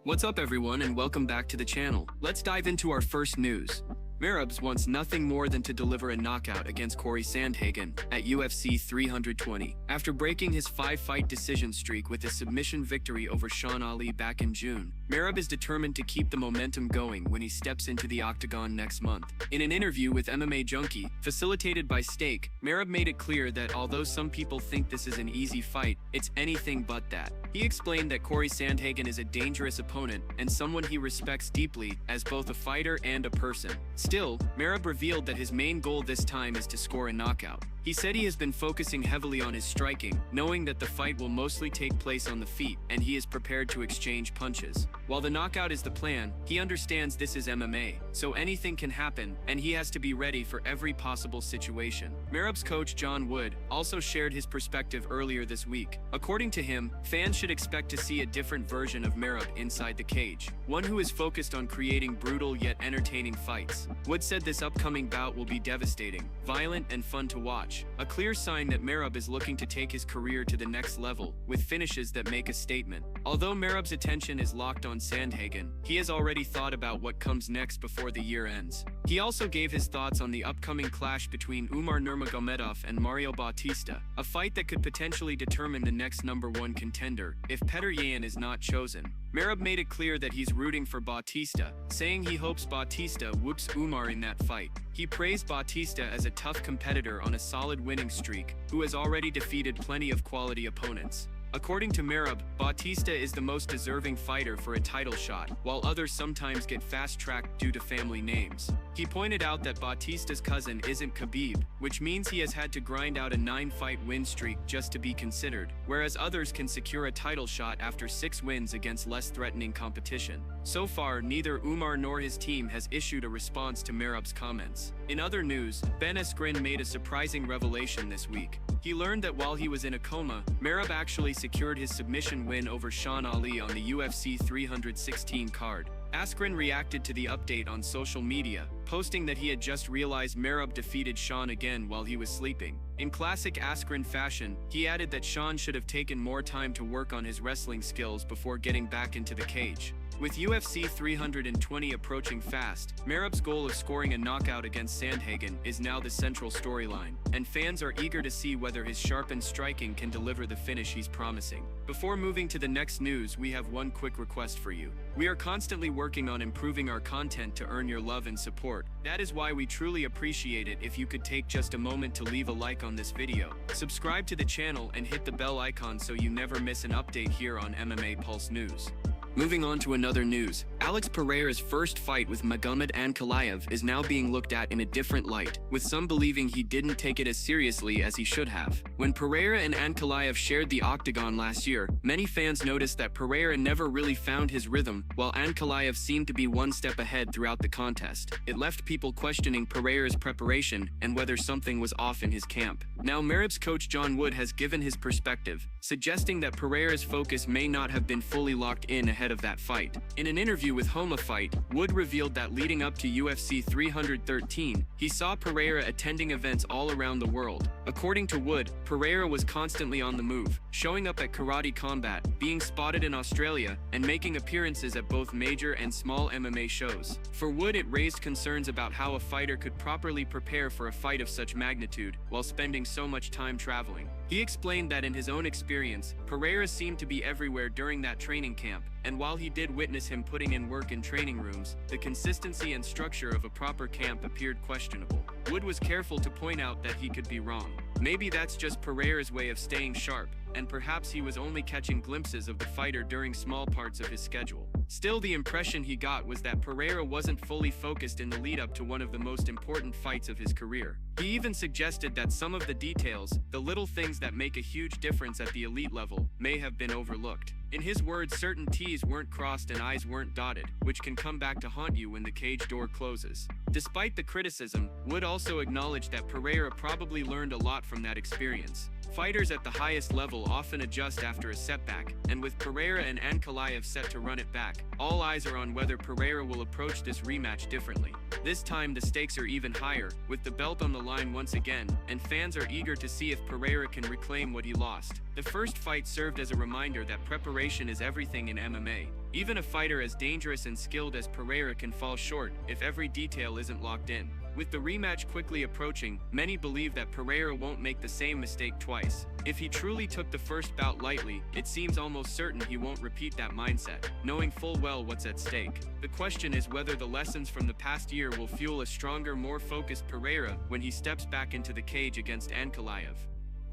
What's up everyone and welcome back to the channel. Let's dive into our first news. Merab wants nothing more than to deliver a knockout against Corey Sandhagen at UFC 320. After breaking his 5-fight decision streak with a submission victory over Sean Ali back in June, Merab is determined to keep the momentum going when he steps into the octagon next month. In an interview with MMA Junkie, facilitated by Steak, Merab made it clear that although some people think this is an easy fight, it's anything but that. He explained that Corey Sandhagen is a dangerous opponent and someone he respects deeply as both a fighter and a person. Still, Merab revealed that his main goal this time is to score a knockout. He said he has been focusing heavily on his striking, knowing that the fight will mostly take place on the feet, and he is prepared to exchange punches. While the knockout is the plan, he understands this is MMA, so anything can happen, and he has to be ready for every possible situation. Merab's coach John Wood also shared his perspective earlier this week. According to him, fans should expect to see a different version of Merab inside the cage, one who is focused on creating brutal yet entertaining fights. Wood said this upcoming bout will be devastating, violent, and fun to watch. A clear sign that Merab is looking to take his career to the next level, with finishes that make a statement. Although Merab's attention is locked on Sandhagen, he has already thought about what comes next before the year ends. He also gave his thoughts on the upcoming clash between Umar Nurmagomedov and Mario Bautista, a fight that could potentially determine the next #1 contender if Petr Yan is not chosen. Merab made it clear that he's rooting for Bautista, saying he hopes Bautista whoops Umar in that fight. He praised Bautista as a tough competitor on a solid winning streak, who has already defeated plenty of quality opponents. According to Merab, Bautista is the most deserving fighter for a title shot, while others sometimes get fast-tracked due to family names. He pointed out that Bautista's cousin isn't Khabib, which means he has had to grind out a 9-fight win streak just to be considered, whereas others can secure a title shot after 6 wins against less threatening competition. So far, neither Umar nor his team has issued a response to Merab's comments. In other news, Ben Askren made a surprising revelation this week. He learned that while he was in a coma, Merab actually secured his submission win over Sean Ali on the UFC 316 card. Askren reacted to the update on social media, posting that he had just realized Merab defeated Sean again while he was sleeping. In classic Askren fashion, he added that Sean should have taken more time to work on his wrestling skills before getting back into the cage. With UFC 320 approaching fast, Merab's goal of scoring a knockout against Sandhagen is now the central storyline, and fans are eager to see whether his sharpened striking can deliver the finish he's promising. Before moving to the next news, we have one quick request for you. We are constantly working on improving our content to earn your love and support. That is why we truly appreciate it if you could take just a moment to leave a like on this video, subscribe to the channel, and hit the bell icon so you never miss an update here on MMA Pulse News. Moving on to another news, Alex Pereira's first fight with Magomed Ankalaev is now being looked at in a different light, with some believing he didn't take it as seriously as he should have. When Pereira and Ankalaev shared the octagon last year, many fans noticed that Pereira never really found his rhythm, while Ankalaev seemed to be one step ahead throughout the contest. It left people questioning Pereira's preparation and whether something was off in his camp. Now Merab's coach John Wood has given his perspective, suggesting that Pereira's focus may not have been fully locked in ahead of that fight. In an interview with Homa Fight, Wood revealed that leading up to UFC 313, he saw Pereira attending events all around the world. According to Wood, Pereira was constantly on the move, showing up at Karate Combat, being spotted in Australia, and making appearances at both major and small MMA shows. For Wood, it raised concerns about how a fighter could properly prepare for a fight of such magnitude while spending so much time traveling. He explained that in his own experience, Pereira seemed to be everywhere during that training camp, and while he did witness him putting in work in training rooms, the consistency and structure of a proper camp appeared questionable. Wood was careful to point out that he could be wrong. Maybe that's just Pereira's way of staying sharp, and perhaps he was only catching glimpses of the fighter during small parts of his schedule. Still, the impression he got was that Pereira wasn't fully focused in the lead-up to one of the most important fights of his career. He even suggested that some of the details, the little things that make a huge difference at the elite level, may have been overlooked. In his words, certain T's weren't crossed and I's weren't dotted, which can come back to haunt you when the cage door closes. Despite the criticism, Wood also acknowledged that Pereira probably learned a lot from that experience. Fighters at the highest level often adjust after a setback, and with Pereira and Ankalaev set to run it back, all eyes are on whether Pereira will approach this rematch differently. This time the stakes are even higher, with the belt on the line once again, and fans are eager to see if Pereira can reclaim what he lost. The first fight served as a reminder that preparation is everything in MMA. Even a fighter as dangerous and skilled as Pereira can fall short if every detail isn't locked in. With the rematch quickly approaching, many believe that Pereira won't make the same mistake twice. If he truly took the first bout lightly, it seems almost certain he won't repeat that mindset, knowing full well what's at stake. The question is whether the lessons from the past year will fuel a stronger, more focused Pereira when he steps back into the cage against Ankalaev.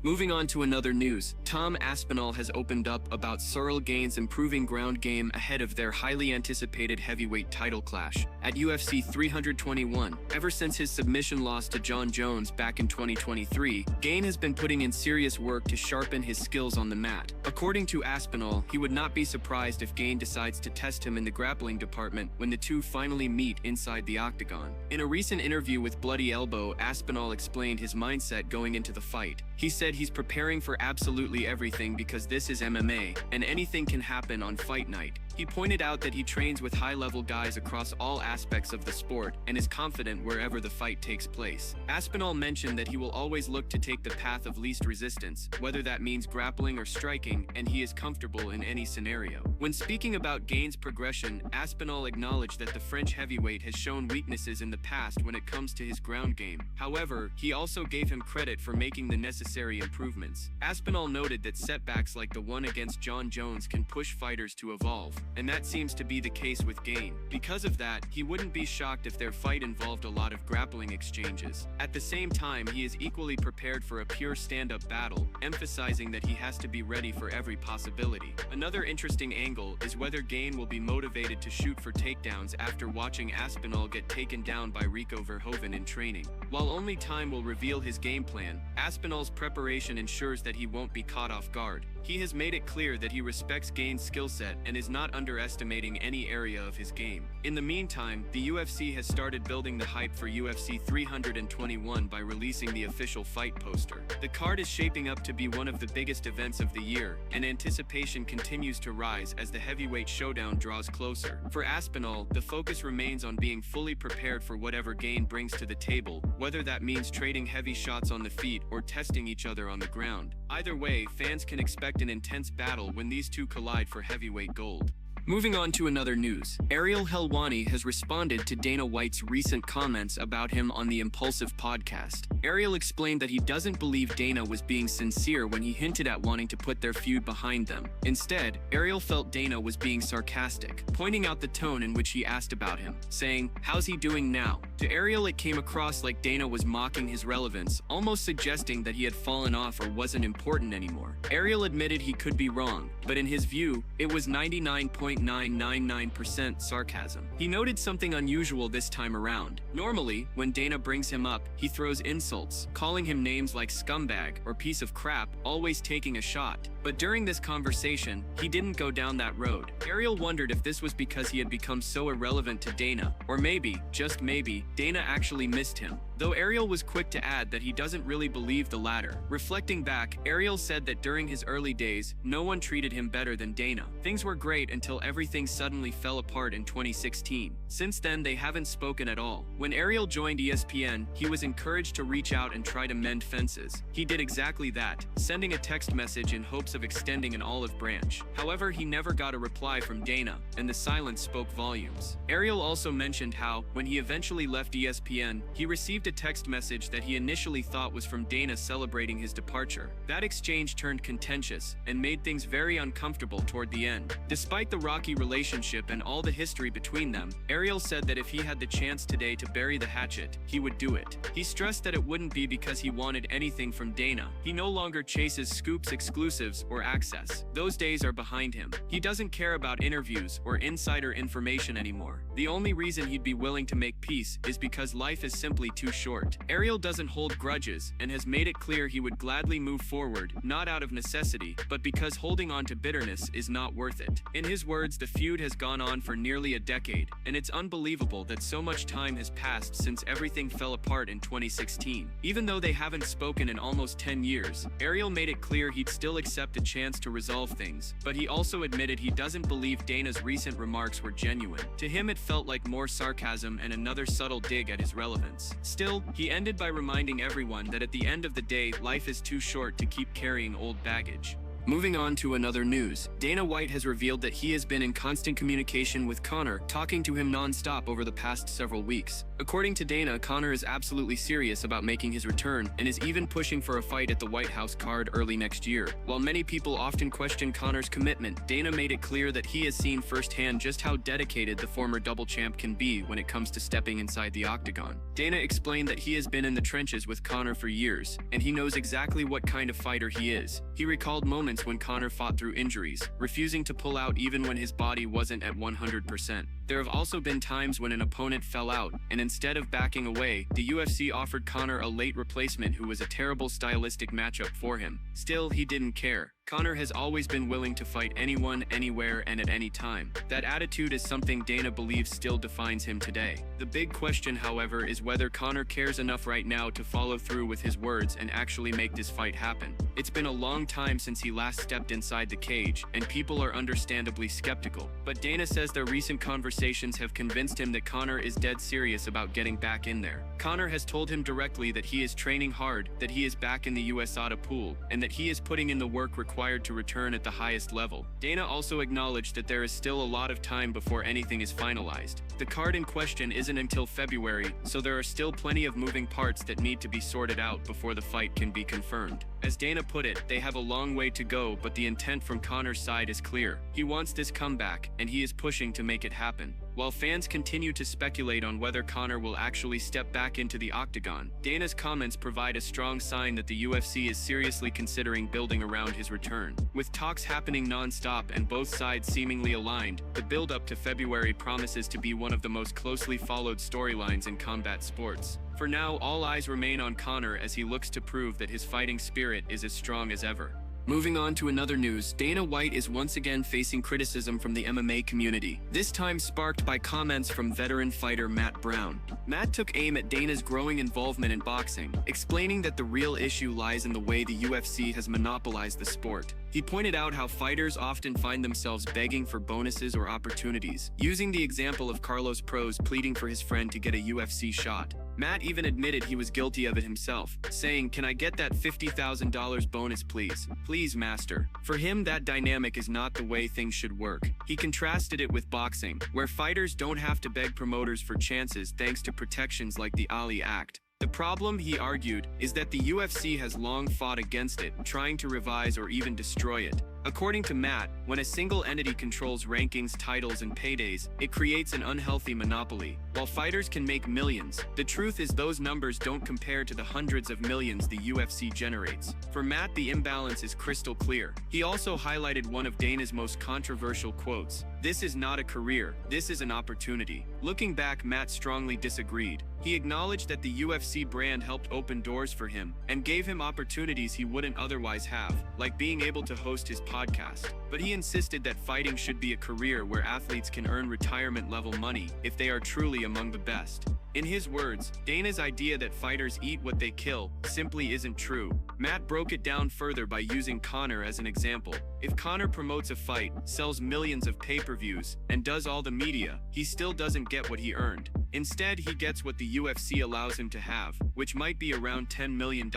Moving on to another news, Tom Aspinall has opened up about Ciryl Gane's improving ground game ahead of their highly anticipated heavyweight title clash at UFC 321. Ever since his submission loss to Jon Jones back in 2023, Gane has been putting in serious work to sharpen his skills on the mat. According to Aspinall, he would not be surprised if Gane decides to test him in the grappling department when the two finally meet inside the octagon. In a recent interview with Bloody Elbow, Aspinall explained his mindset going into the fight. He said he's preparing for absolutely everything because this is MMA, and anything can happen on fight night. He pointed out that he trains with high-level guys across all aspects of the sport and is confident wherever the fight takes place. Aspinall mentioned that he will always look to take the path of least resistance, whether that means grappling or striking, and he is comfortable in any scenario. When speaking about Gane's progression, Aspinall acknowledged that the French heavyweight has shown weaknesses in the past when it comes to his ground game. However, he also gave him credit for making the necessary improvements. Aspinall noted that setbacks like the one against Jon Jones can push fighters to evolve, and that seems to be the case with Gane. Because of that, he wouldn't be shocked if their fight involved a lot of grappling exchanges. At the same time, he is equally prepared for a pure stand-up battle, emphasizing that he has to be ready for every possibility. Another interesting angle is whether Gane will be motivated to shoot for takedowns after watching Aspinall get taken down by Rico Verhoeven in training. While only time will reveal his game plan, Aspinall's preparation ensures that he won't be caught off guard. He has made it clear that he respects Gane's skill set and is not underestimating any area of his game. In the meantime, the UFC has started building the hype for UFC 321 by releasing the official fight poster. The card is shaping up to be one of the biggest events of the year, and anticipation continues to rise as the heavyweight showdown draws closer. For Aspinall, the focus remains on being fully prepared for whatever Gane brings to the table, whether that means trading heavy shots on the feet or testing each other on the ground. Either way, fans can expect an intense battle when these two collide for heavyweight gold. Moving on to another news, Ariel Helwani has responded to Dana White's recent comments about him on the Impulsive podcast. Ariel explained that he doesn't believe Dana was being sincere when he hinted at wanting to put their feud behind them. Instead, Ariel felt Dana was being sarcastic, pointing out the tone in which he asked about him, saying, "How's he doing now?" To Ariel, it came across like Dana was mocking his relevance, almost suggesting that he had fallen off or wasn't important anymore. Ariel admitted he could be wrong, but in his view, it was 99.999% sarcasm. He noted something unusual this time around. Normally, when Dana brings him up, he throws insults, calling him names like scumbag or piece of crap, always taking a shot. But during this conversation, he didn't go down that road. Ariel wondered if this was because he had become so irrelevant to Dana, or maybe, just maybe, Dana actually missed him. Though Ariel was quick to add that he doesn't really believe the latter. Reflecting back, Ariel said that during his early days, no one treated him better than Dana. Things were great until everything suddenly fell apart in 2016. Since then, they haven't spoken at all. When Ariel joined ESPN, he was encouraged to reach out and try to mend fences. He did exactly that, sending a text message in hopes of extending an olive branch. However, he never got a reply from Dana, and the silence spoke volumes. Ariel also mentioned how, when he eventually left ESPN, he received a text message that he initially thought was from Dana celebrating his departure. That exchange turned contentious and made things very uncomfortable toward the end. Despite the rocky relationship and all the history between them, Ariel said that if he had the chance today to bury the hatchet, he would do it. He stressed that it wouldn't be because he wanted anything from Dana. He no longer chases scoops, exclusives, or access. Those days are behind him. He doesn't care about interviews or insider information anymore. The only reason he'd be willing to make peace is because life is simply too short. Ariel doesn't hold grudges and has made it clear he would gladly move forward, not out of necessity, but because holding on to bitterness is not worth it. In his words, the feud has gone on for nearly a decade, and it's unbelievable that so much time has passed since everything fell apart in 2016. Even though they haven't spoken in almost 10 years, Ariel made it clear he'd still accept a chance to resolve things, but he also admitted he doesn't believe Dana's recent remarks were genuine. To him, it felt like more sarcasm and another subtle dig at his relevance. Still, he ended by reminding everyone that at the end of the day, life is too short to keep carrying old baggage. Moving on to another news, Dana White has revealed that he has been in constant communication with Conor, talking to him non-stop over the past several weeks. According to Dana, Conor is absolutely serious about making his return and is even pushing for a fight at the White House card early next year. While many people often question Conor's commitment, Dana made it clear that he has seen firsthand just how dedicated the former double champ can be when it comes to stepping inside the octagon. Dana explained that he has been in the trenches with Conor for years, and he knows exactly what kind of fighter he is. He recalled moments when Conor fought through injuries, refusing to pull out even when his body wasn't at 100%. There have also been times when an opponent fell out, and instead of backing away, the UFC offered Conor a late replacement who was a terrible stylistic matchup for him. Still, he didn't care. Conor has always been willing to fight anyone, anywhere, and at any time. That attitude is something Dana believes still defines him today. The big question, however, is whether Conor cares enough right now to follow through with his words and actually make this fight happen. It's been a long time since he last stepped inside the cage, and people are understandably skeptical. But Dana says their recent conversations have convinced him that Conor is dead serious about getting back in there. Conor has told him directly that he is training hard, that he is back in the USADA pool, and that he is putting in the work required to return at the highest level. Dana also acknowledged that there is still a lot of time before anything is finalized. The card in question isn't until February, so there are still plenty of moving parts that need to be sorted out before the fight can be confirmed. As Dana put it, they have a long way to go, but the intent from Conor's side is clear. He wants this comeback, and he is pushing to make it happen. While fans continue to speculate on whether Conor will actually step back into the octagon, Dana's comments provide a strong sign that the UFC is seriously considering building around his return. With talks happening non-stop and both sides seemingly aligned, the build-up to February promises to be one of the most closely followed storylines in combat sports. For now, all eyes remain on Conor as he looks to prove that his fighting spirit is as strong as ever. Moving on to another news, Dana White is once again facing criticism from the MMA community, this time sparked by comments from veteran fighter Matt Brown. Matt took aim at Dana's growing involvement in boxing, explaining that the real issue lies in the way the UFC has monopolized the sport. He pointed out how fighters often find themselves begging for bonuses or opportunities, using the example of Carlos Pro's pleading for his friend to get a UFC shot. Matt even admitted he was guilty of it himself, saying, "Can I get that $50,000 bonus please? Please, master." For him, that dynamic is not the way things should work. He contrasted it with boxing, where fighters don't have to beg promoters for chances thanks to protections like the Ali Act. The problem, he argued, is that the UFC has long fought against it, trying to revise or even destroy it. According to Matt, when a single entity controls rankings, titles, and paydays, it creates an unhealthy monopoly. While fighters can make millions, the truth is those numbers don't compare to the hundreds of millions the UFC generates. For Matt, the imbalance is crystal clear. He also highlighted one of Dana's most controversial quotes: "This is not a career, this is an opportunity." Looking back, Matt strongly disagreed. He acknowledged that the UFC brand helped open doors for him and gave him opportunities he wouldn't otherwise have, like being able to host his podcast. But he insisted that fighting should be a career where athletes can earn retirement-level money if they are truly among the best. In his words, Dana's idea that fighters eat what they kill simply isn't true. Matt broke it down further by using Conor as an example. If Conor promotes a fight, sells millions of pay-per-views, and does all the media, he still doesn't get what he earned. Instead, he gets what the UFC allows him to have, which might be around $10 million,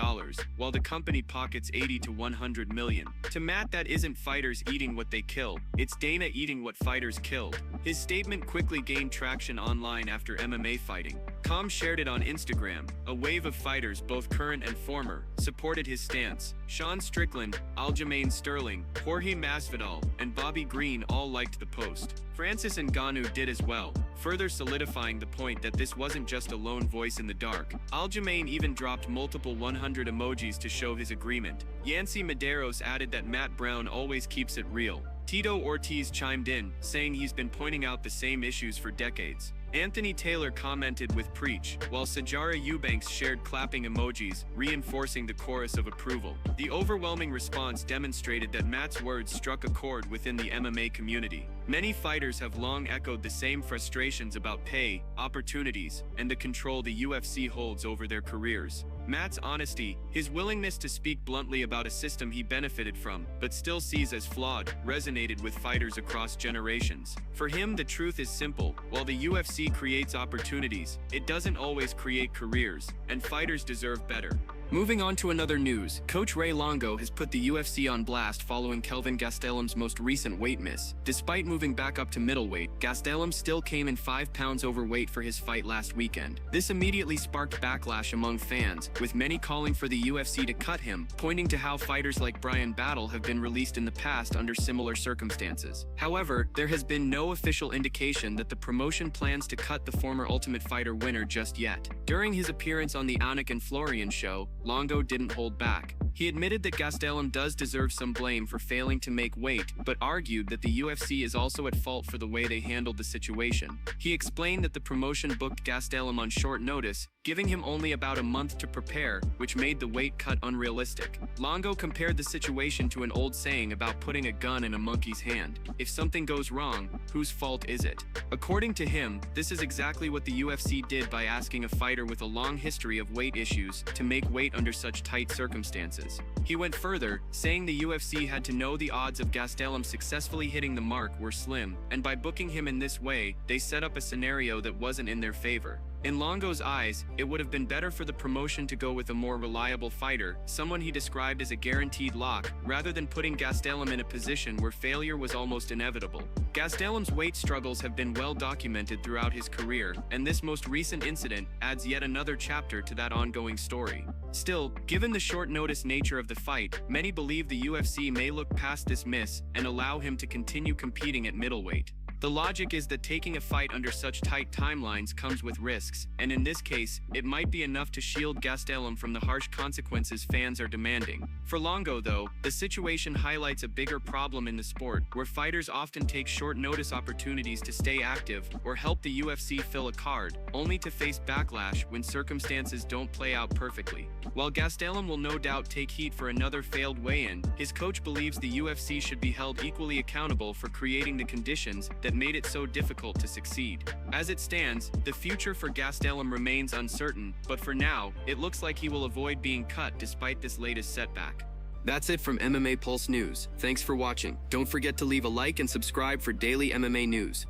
while the company pockets $80 to $100 million. To Matt, that isn't fighters eating what they kill, it's Dana eating what fighters killed. His statement quickly gained traction online after MMA fighting. Com shared it on Instagram. A wave of fighters, both current and former, supported his stance. Sean Strickland, Aljamain Sterling, Jorge Masvidal, and Bobby Green all liked the post. Francis Ngannou did as well, further solidifying the point that this wasn't just a lone voice in the dark. Aljamain even dropped multiple 100 emojis to show his agreement. Yancy Medeiros added that Matt Brown always keeps it real. Tito Ortiz chimed in, saying he's been pointing out the same issues for decades. Anthony Taylor commented with "Preach," while Sijara Eubanks shared clapping emojis, reinforcing the chorus of approval. The overwhelming response demonstrated that Matt's words struck a chord within the MMA community. Many fighters have long echoed the same frustrations about pay, opportunities, and the control the UFC holds over their careers. Matt's honesty, his willingness to speak bluntly about a system he benefited from, but still sees as flawed, resonated with fighters across generations. For him, the truth is simple: while the UFC creates opportunities, it doesn't always create careers, and fighters deserve better. Moving on to another news, Coach Ray Longo has put the UFC on blast following Kelvin Gastelum's most recent weight miss. Despite moving back up to middleweight, Gastelum still came in 5 pounds overweight for his fight last weekend. This immediately sparked backlash among fans, with many calling for the UFC to cut him, pointing to how fighters like Bryan Battle have been released in the past under similar circumstances. However, there has been no official indication that the promotion plans to cut the former Ultimate Fighter winner just yet. During his appearance on the Anik and Florian show, Longo didn't hold back. He admitted that Gastelum does deserve some blame for failing to make weight, but argued that the UFC is also at fault for the way they handled the situation. He explained that the promotion booked Gastelum on short notice, giving him only about a month to prepare, which made the weight cut unrealistic. Longo compared the situation to an old saying about putting a gun in a monkey's hand. If something goes wrong, whose fault is it? According to him, this is exactly what the UFC did by asking a fighter with a long history of weight issues to make weight under such tight circumstances. He went further, saying the UFC had to know the odds of Gastelum successfully hitting the mark were slim, and by booking him in this way, they set up a scenario that wasn't in their favor. In Longo's eyes, it would have been better for the promotion to go with a more reliable fighter, someone he described as a guaranteed lock, rather than putting Gastelum in a position where failure was almost inevitable. Gastelum's weight struggles have been well documented throughout his career, and this most recent incident adds yet another chapter to that ongoing story. Still, given the short notice nature of the fight, many believe the UFC may look past this miss and allow him to continue competing at middleweight. The logic is that taking a fight under such tight timelines comes with risks, and in this case, it might be enough to shield Gastelum from the harsh consequences fans are demanding. For Longo, though, the situation highlights a bigger problem in the sport, where fighters often take short notice opportunities to stay active or help the UFC fill a card, only to face backlash when circumstances don't play out perfectly. While Gastelum will no doubt take heat for another failed weigh-in, his coach believes the UFC should be held equally accountable for creating the conditions that made it so difficult to succeed. As it stands, the future for Gastelum remains uncertain, but for now, it looks like he will avoid being cut despite this latest setback. That's it from MMA Pulse News. Thanks for watching. Don't forget to leave a like and subscribe for daily MMA news.